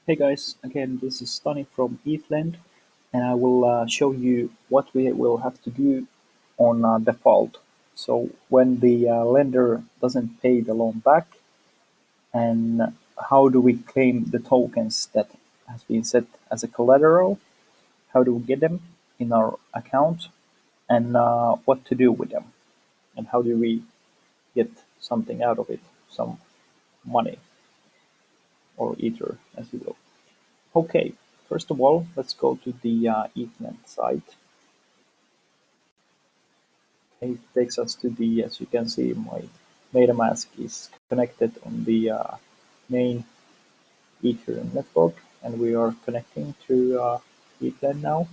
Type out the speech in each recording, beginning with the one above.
Hey guys, again this is Tony from EthLend, and I will show you what we will have to do on default. So when the lender doesn't pay the loan back, and how do we claim the tokens that has been set as a collateral? How do we get them in our account, and what to do with them, and how do we get something out of it, some money or ether, as you will. Okay, first of all, let's go to the EthLend site. Okay, it takes us to the, as you can see, my MetaMask is connected on the main Ethereum network, and we are connecting to EthLend now.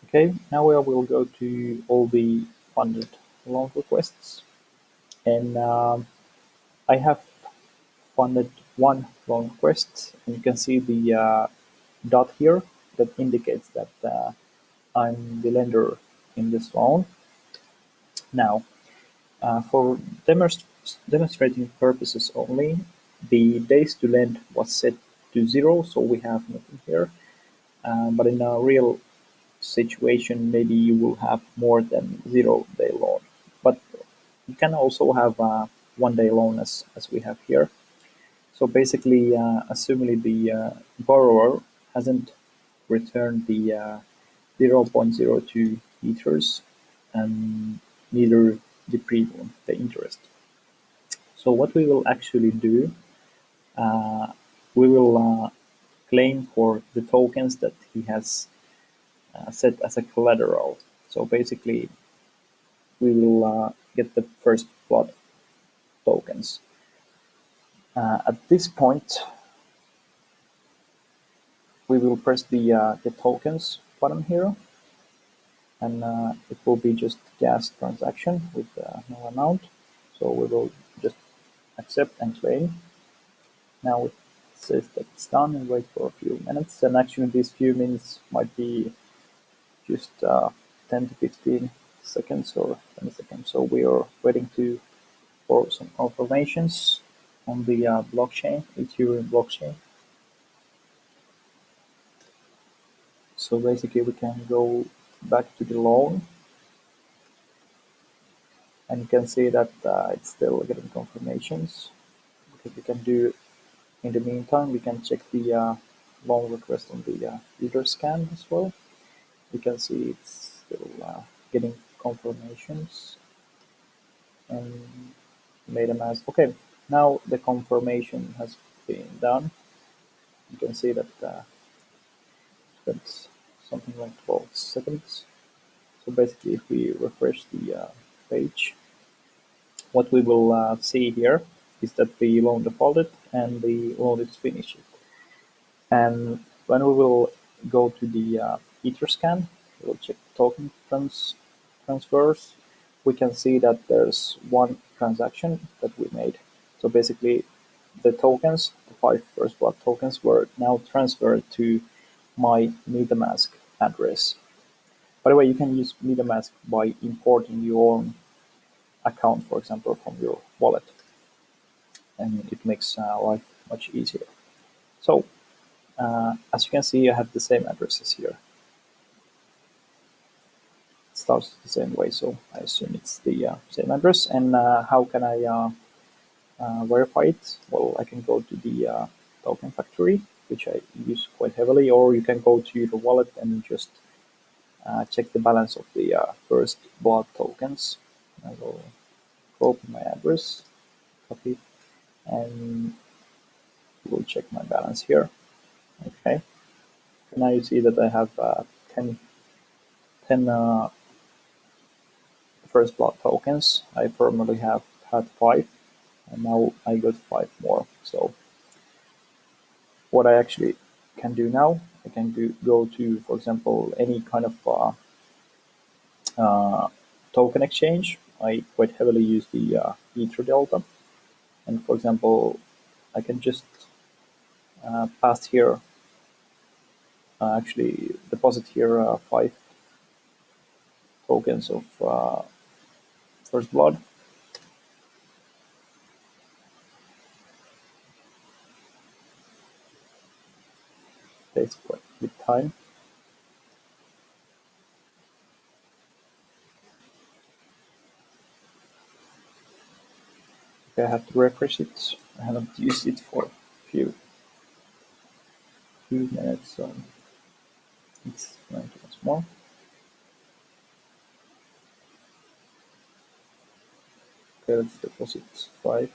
Okay, now we will go to all the funded loan requests, and I have funded one loan request, and you can see the dot here that indicates that I'm the lender in this loan. Now, for demonstrating purposes only, the days to lend was set to 0, so we have nothing here. But in a real situation, maybe you will have more than 0-day loan. But you can also have a 1-day loan as we have here. So basically, assuming the borrower hasn't returned the 0.02 ethers, and neither the premium, the interest. So what we will actually do, we will claim for the tokens that he has set as a collateral. So basically, we will get the first blood tokens. At this point, we will press the get tokens button here, and it will be just gas transaction with no amount. So we will just accept and claim. Now it says that it's done, and wait for a few minutes. And actually these few minutes might be just 10 to 15 seconds or 20 seconds. So we are waiting for some confirmations on the blockchain, Ethereum blockchain. So basically we can go back to the loan, and you can see that it's still getting confirmations. Because we can do, in the meantime, we can check the loan request on the EtherScan as well. You can see it's still getting confirmations, and MetaMask. Okay, now the confirmation has been done. You can see that that's something like 12 seconds. So basically, if we refresh the page, what we will see here is that the loan defaulted and the loan is finished. And when we will go to the EtherScan, we'll check token transfers. We can see that there's one transaction that we made. So basically, the tokens, the 5 first blood tokens, were now transferred to my MetaMask address. By the way, you can use MetaMask by importing your own account, for example, from your wallet, and it makes life much easier. So, as you can see, I have the same addresses here. It starts the same way, so I assume it's the same address. And how can I verify it? Well, I can go to the token factory, which I use quite heavily, or you can go to the wallet and just check the balance of the first blood tokens. I will copy my address, copy, and we'll check my balance here. Okay, now you see that I have 10 first blood tokens. I formerly have had 5, and now I got 5 more. So what I actually can do now, I can go to, for example, any kind of token exchange. I quite heavily use the EtherDelta, and for example, I can just pass here, actually deposit here 5 tokens of first blood. takes quite a bit time. Okay, I have to refresh it. I haven't used it for a few minutes, so it's going to once more. Okay, let's deposit 5.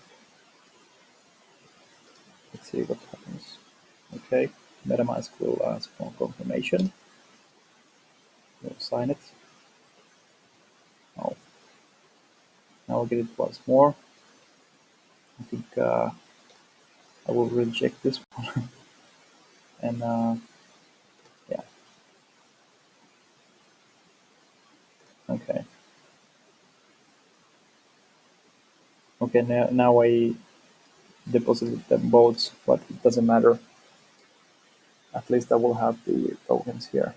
Let's see what happens. Okay, MetaMask will ask for confirmation. We'll sign it. Oh, now I'll get it once more. I think I will reject this one. And yeah, okay. Okay, now I deposited them both, but it doesn't matter. At least I will have the tokens here.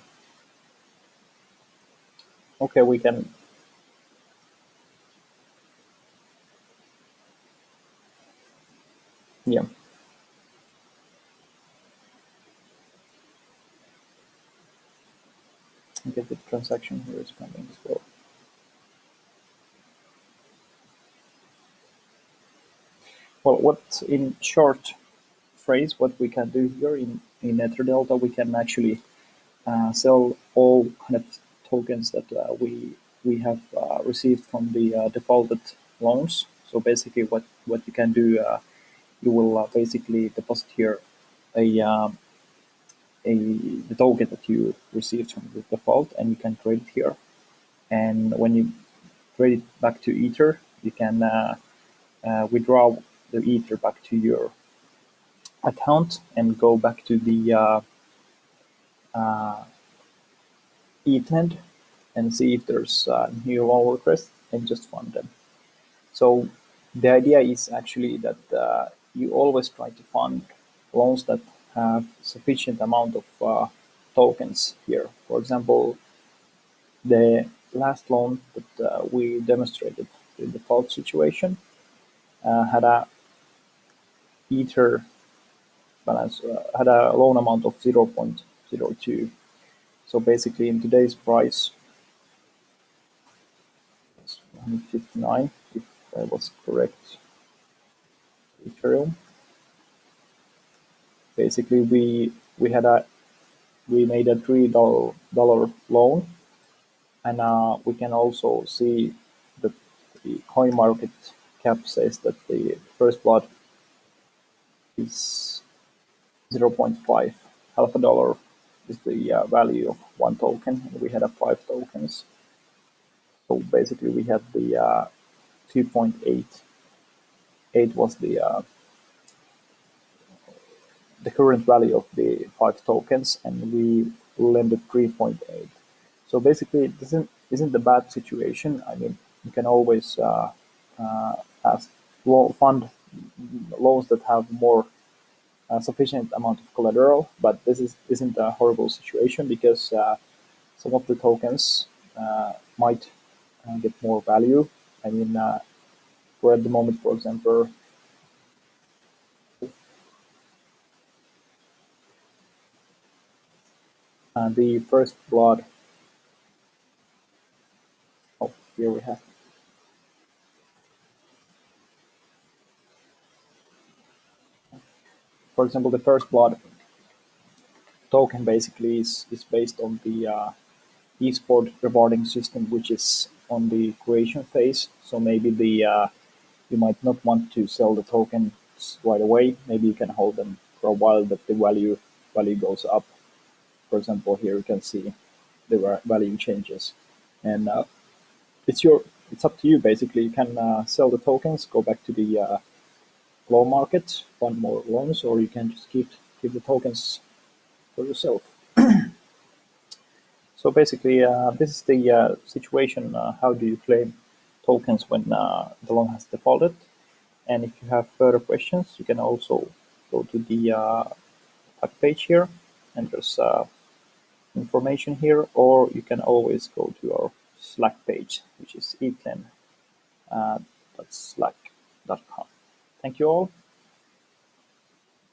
Okay, we can. Yeah. Get the transaction here is pending as well. Well, what in short phrase, what we can do here in EtherDelta, we can actually sell all kind of tokens that we have received from the defaulted loans. So basically, what you can do, you will basically deposit here a the token that you received from the default, and you can trade it here. And when you trade it back to Ether, you can withdraw the Ether back to your account and go back to the EthLend and see if there's new loan requests and just fund them. So the idea is actually that you always try to fund loans that have sufficient amount of tokens here. For example, the last loan that we demonstrated, the default situation, had a Ether balance, had a loan amount of 0.02. So basically, in today's price, it's 159, if I was correct, Ethereum. Basically, we made a $3 loan, and we can also see that the coin market cap says that the first blood is 0.5. Half a dollar is the value of one token, and we had 5 tokens. So basically, we had the 2.8. 8 was the current value of the 5 tokens, and we lended 3.8. So basically, this isn't a bad situation. I mean, you can always ask fund loans that have more sufficient amount of collateral, but isn't a horrible situation because some of the tokens might get more value. I mean, we're at the moment, for example, the first blood. Oh, here we have. For example, the first blood token basically is based on the esport rewarding system, which is on the creation phase. So maybe you might not want to sell the tokens right away. Maybe you can hold them for a while, that the value goes up. For example, here you can see the value changes, and it's up to you. Basically, you can sell the tokens, go back to the loan market, fund more loans, or you can just keep the tokens for yourself. So basically, this is the situation. How do you claim tokens when the loan has defaulted? And if you have further questions, you can also go to the fact page here, and there's information here, or you can always go to our Slack page, which is EthLend.slack.com. Thank you all.